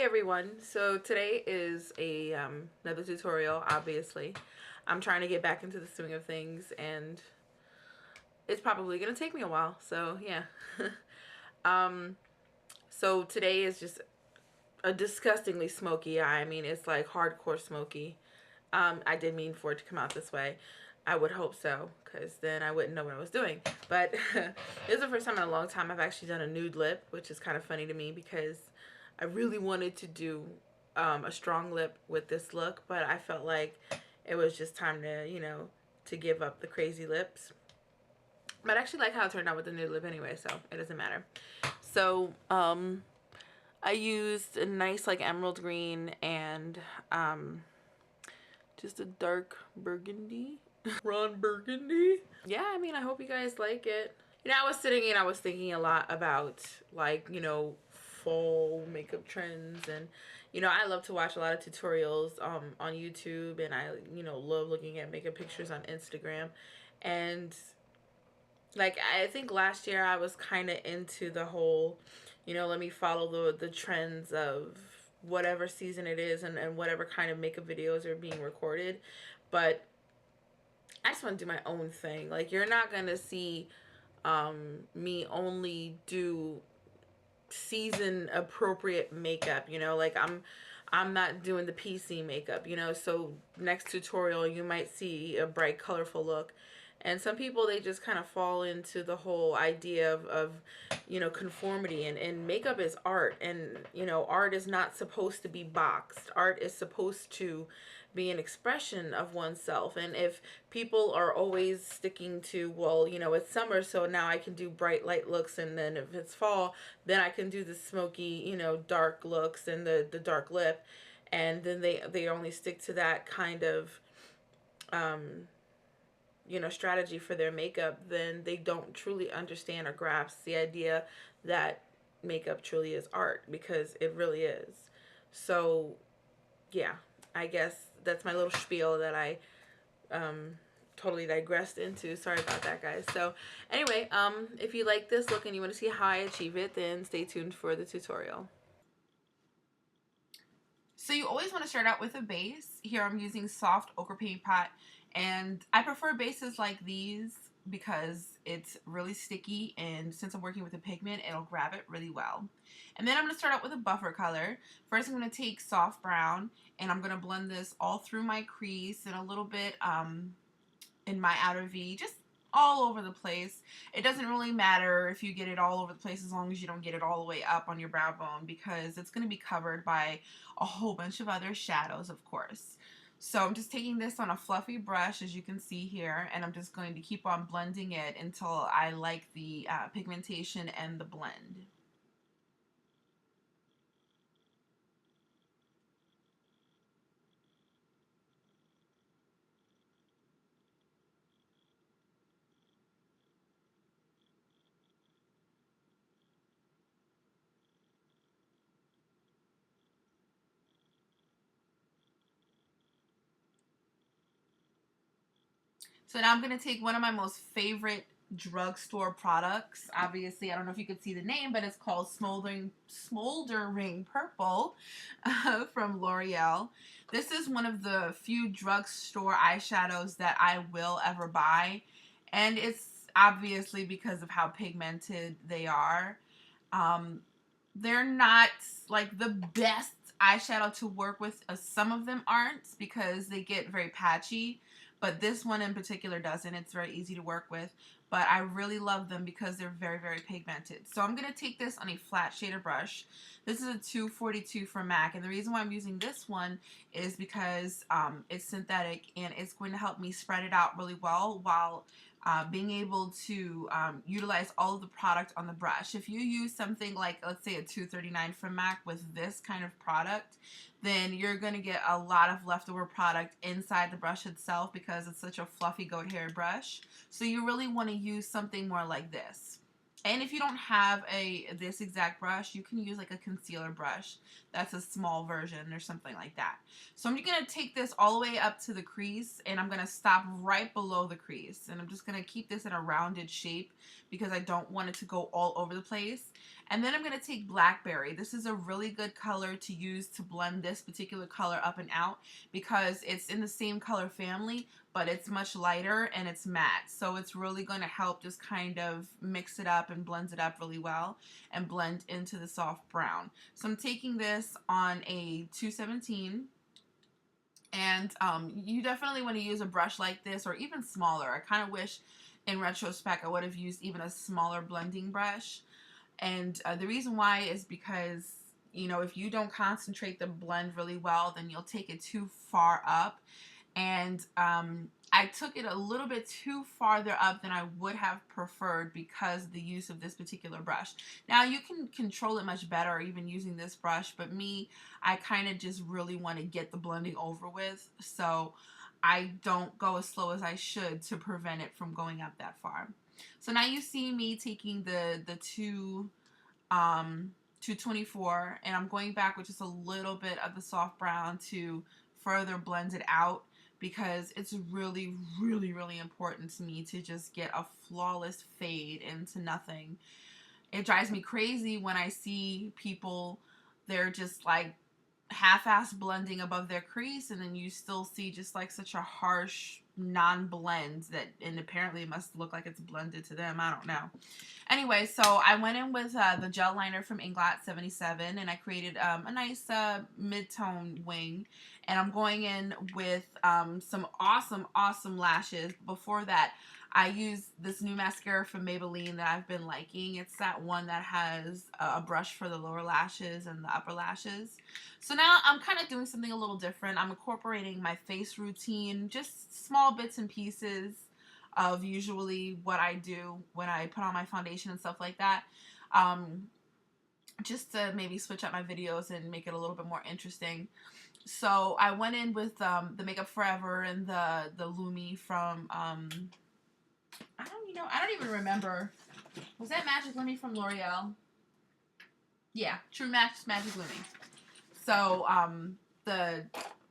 everyone. So today is another tutorial. Obviously, I'm trying to get back into the swing of things, and it's probably gonna take me a while. So yeah. um, so today is just a disgustingly smoky eye. I mean, it's like hardcore smoky. I did mean for it to come out this way. I would hope so, because then I wouldn't know what I was doing. But this is the first time in a long time I've actually done a nude lip, which is kind of funny to me because I really wanted to do a strong lip with this look, but I felt like it was just time to, to give up the crazy lips. But I actually like how it turned out with the nude lip anyway, so it doesn't matter. So, I used a nice like emerald green and just a dark burgundy. Ron Burgundy. Yeah, I mean, I hope you guys like it. I was sitting and I was thinking a lot about like, fall makeup trends, and I love to watch a lot of tutorials on YouTube, and I, love looking at makeup pictures on Instagram. And like I think last year I was kind of into the whole, let me follow the trends of whatever season it is, and whatever kind of makeup videos are being recorded. But I just want to do my own thing. Like, you're not going to see me only do season appropriate makeup, like I'm not doing the PC makeup, so next tutorial you might see a bright colorful look. And some people, they just kind of fall into the whole idea of conformity, and makeup is art, and art is not supposed to be boxed. Art is supposed to be an expression of oneself. And if people are always sticking to, well, it's summer, so now I can do bright light looks, and then if it's fall, then I can do the smoky, dark looks and the dark lip, and then they only stick to that kind of strategy for their makeup, then they don't truly understand or grasp the idea that makeup truly is art, because it really is. So yeah, I guess that's my little spiel that I totally digressed into. Sorry about that, guys. So anyway, if you like this look and you want to see how I achieve it, then stay tuned for the tutorial. So you always want to start out with a base. Here I'm using soft ochre paint pot, and I prefer bases like these because it's really sticky, and since I'm working with a pigment, it'll grab it really well. And then I'm going to start out with a buffer color. First I'm going to take soft brown, and I'm going to blend this all through my crease and a little bit in my outer V, just all over the place. It doesn't really matter if you get it all over the place as long as you don't get it all the way up on your brow bone, because it's going to be covered by a whole bunch of other shadows, of course. So I'm just taking this on a fluffy brush, as you can see here, and I'm just going to keep on blending it until I like the pigmentation and the blend. So now I'm going to take one of my most favorite drugstore products. Obviously, I don't know if you could see the name, but it's called Smoldering Purple from L'Oreal. This is one of the few drugstore eyeshadows that I will ever buy, and it's obviously because of how pigmented they are. They're not like the best eyeshadow to work with. Some of them aren't, because they get very patchy, but this one in particular doesn't. It's very easy to work with, but I really love them because they're very, very pigmented. So I'm going to take this on a flat shader brush. This is a 242 from MAC, and the reason why I'm using this one is because it's synthetic, and it's going to help me spread it out really well while being able to utilize all of the product on the brush. If you use something like, let's say, a 239 from MAC with this kind of product, then you're going to get a lot of leftover product inside the brush itself because it's such a fluffy goat hair brush. So you really want to use something more like this. And if you don't have this exact brush, you can use like a concealer brush. That's a small version or something like that. So I'm going to take this all the way up to the crease, and I'm going to stop right below the crease. And I'm just going to keep this in a rounded shape because I don't want it to go all over the place. And then I'm going to take Blackberry. This is a really good color to use to blend this particular color up and out because it's in the same color family, but it's much lighter and it's matte. So it's really going to help just kind of mix it up and blend it up really well and blend into the soft brown. So I'm taking this on a 217. And you definitely want to use a brush like this or even smaller. I kind of wish in retrospect I would have used even a smaller blending brush. And the reason why is because, you know, if you don't concentrate the blend really well, then you'll take it too far up. And I took it a little bit too farther up than I would have preferred because of the use of this particular brush. Now you can control it much better even using this brush, but me, I kind of just really want to get the blending over with, so I don't go as slow as I should to prevent it from going up that far. So now you see me taking the 224 and I'm going back with just a little bit of the soft brown to further blend it out, because it's really, really, really important to me to just get a flawless fade into nothing. It drives me crazy when I see people, they're just like half-ass blending above their crease, and then you still see just like such a harsh non-blend that, and apparently it must look like it's blended to them. I don't know. Anyway, so I went in with the gel liner from Inglot 77 and I created a nice mid-tone wing, and I'm going in with some awesome lashes. Before that, I used this new mascara from Maybelline that I've been liking. It's that one that has a brush for the lower lashes and the upper lashes. So now I'm kind of doing something a little different. I'm incorporating my face routine, just small bits and pieces of usually what I do when I put on my foundation and stuff like that. Just to maybe switch up my videos and make it a little bit more interesting. So I went in with the Makeup Forever and the Lumi from I don't even remember. Was that Magic Lumi from L'Oreal? Yeah, True Magic Lumi. So the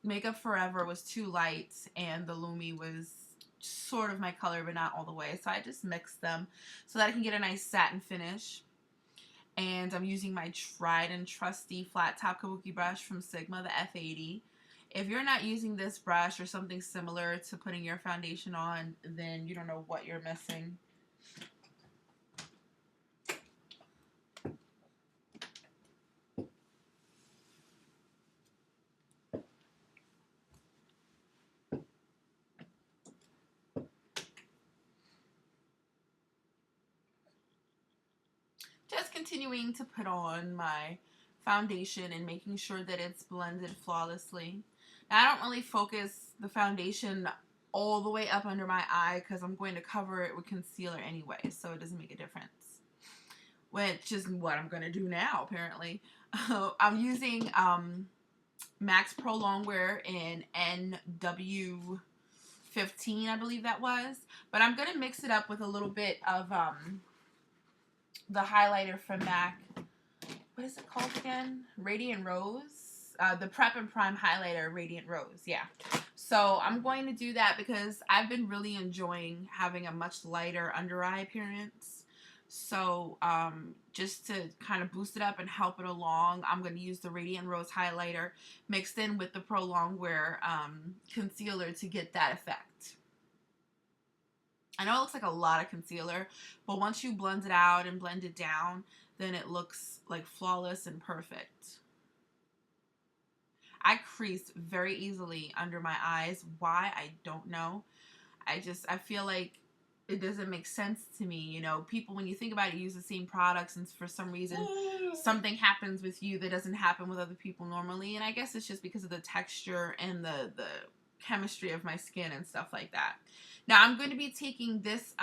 Makeup Forever was too light and the Lumi was sort of my color but not all the way. So I just mixed them so that I can get a nice satin finish. And I'm using my tried and trusty flat top kabuki brush from Sigma, the F80. If you're not using this brush or something similar to putting your foundation on, then you don't know what you're missing. Just continuing to put on my foundation and making sure that it's blended flawlessly. Now, I don't really focus the foundation all the way up under my eye because I'm going to cover it with concealer anyway, so it doesn't make a difference. Which is what I'm going to do now, apparently. I'm using Max Pro Longwear in NW15, I believe that was. But I'm going to mix it up with a little bit of the highlighter from MAC. What is it called again? Radiant Rose. The Prep and Prime highlighter, Radiant Rose. Yeah. So I'm going to do that because I've been really enjoying having a much lighter under eye appearance. So just to kind of boost it up and help it along, I'm going to use the Radiant Rose highlighter mixed in with the Pro Longwear concealer to get that effect. I know it looks like a lot of concealer, but once you blend it out and blend it down, then it looks like flawless and perfect. I crease very easily under my eyes. Why? I don't know. I feel like it doesn't make sense to me. You know, people, when you think about it, use the same products, and for some reason something happens with you that doesn't happen with other people normally. And I guess it's just because of the texture and the chemistry of my skin and stuff like that. Now I'm going to be taking this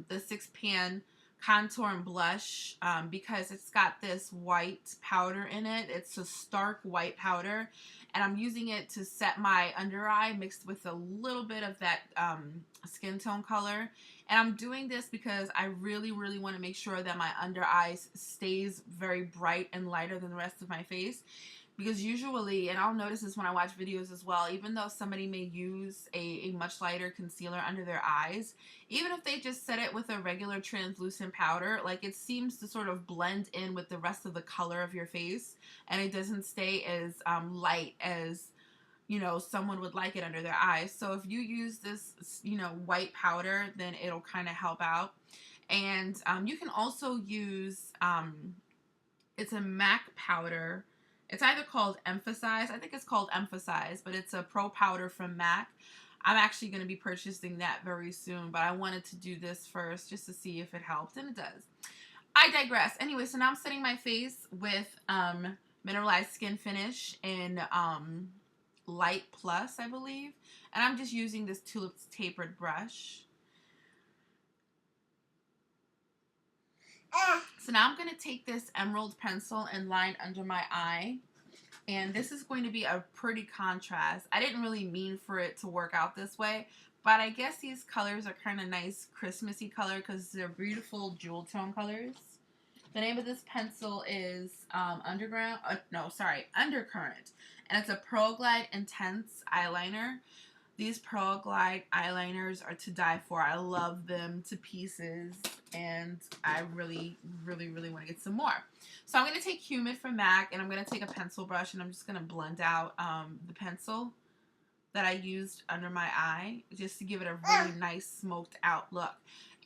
the 6-pan contour and blush because it's got this white powder in it. It's a stark white powder, and I'm using it to set my under eye mixed with a little bit of that skin tone color. And I'm doing this because I really want to make sure that my under eyes stays very bright and lighter than the rest of my face, because usually, and I'll notice this when I watch videos as well, even though somebody may use a much lighter concealer under their eyes, even if they just set it with a regular translucent powder, like it seems to sort of blend in with the rest of the color of your face, and it doesn't stay as light as, you know, someone would like it under their eyes. So if you use this, you know, white powder, then it'll kind of help out. And you can also use, it's a MAC powder. It's either called Emphasize. I think it's called Emphasize, but it's a pro powder from MAC. I'm actually going to be purchasing that very soon, but I wanted to do this first just to see if it helped, and it does. I digress. Anyway, so now I'm setting my face with Mineralized Skin Finish in Light Plus, I believe. And I'm just using this Tulips tapered brush. So now I'm going to take this emerald pencil and line under my eye. And this is going to be a pretty contrast. I didn't really mean for it to work out this way, but I guess these colors are kind of nice Christmassy color because they're beautiful jewel tone colors. The name of this pencil is Undercurrent. And it's a Pearl Glide Intense eyeliner. These Pearl Glide eyeliners are to die for. I love them to pieces, and I really, really, really want to get some more. So I'm going to take Humid from MAC, and I'm going to take a pencil brush, and I'm just going to blend out the pencil that I used under my eye just to give it a really nice smoked out look.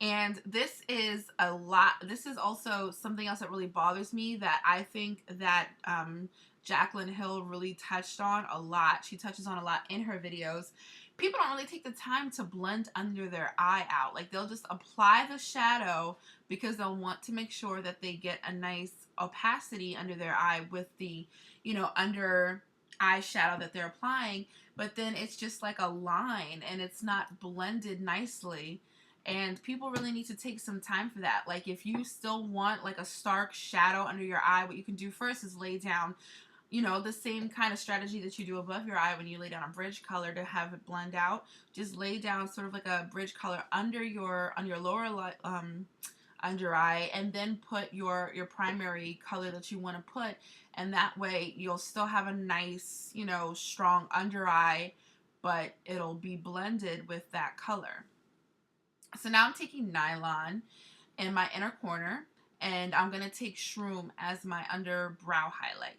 And this is a lot. This is also something else that really bothers me that I think that Jaclyn Hill really touched on a lot. She touches on a lot in her videos. People don't really take the time to blend under their eye out. Like, they'll just apply the shadow because they'll want to make sure that they get a nice opacity under their eye with the, you know, under eye shadow that they're applying. But then it's just like a line and it's not blended nicely. And people really need to take some time for that. Like, if you still want like a stark shadow under your eye, what you can do first is lay down, you know, the same kind of strategy that you do above your eye when you lay down a bridge color to have it blend out. Just lay down sort of like a bridge color under your lower under eye, and then put your primary color that you want to put, and that way you'll still have a nice, you know, strong under eye, but it'll be blended with that color. So now I'm taking Nylon in my inner corner, and I'm going to take Shroom as my under brow highlight.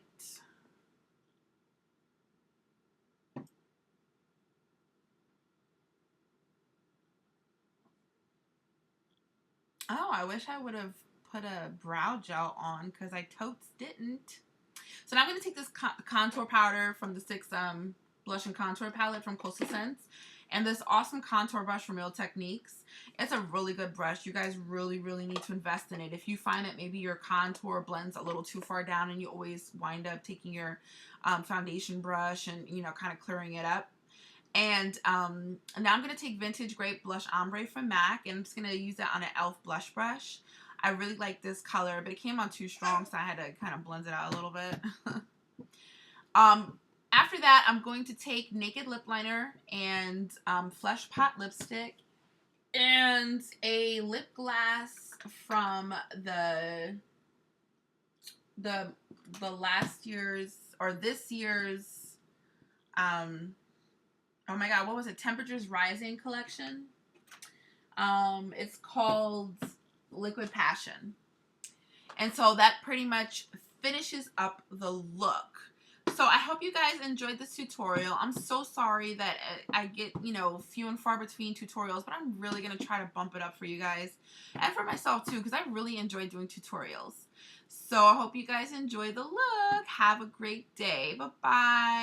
Oh, I wish I would have put a brow gel on because I totes didn't. So now I'm going to take this contour powder from the 6 Blush and Contour palette from Coastal Scents, and this awesome contour brush from Real Techniques. It's a really good brush. You guys really, really need to invest in it. If you find that maybe your contour blends a little too far down and you always wind up taking your foundation brush and, you know, kind of clearing it up. And now I'm going to take Vintage Grape Blush Ombre from MAC, and I'm just going to use that on an e.l.f. blush brush. I really like this color, but it came on too strong, so I had to kind of blend it out a little bit. After that, I'm going to take Naked Lip Liner and Flesh Pot Lipstick and a lip gloss from the last year's or this year's oh my god, what was it? Temperatures Rising collection. It's called Liquid Passion. And so that pretty much finishes up the look. So I hope you guys enjoyed this tutorial. I'm so sorry that I get, you know, few and far between tutorials, but I'm really going to try to bump it up for you guys and for myself too, because I really enjoy doing tutorials. So I hope you guys enjoy the look. Have a great day. Bye-bye.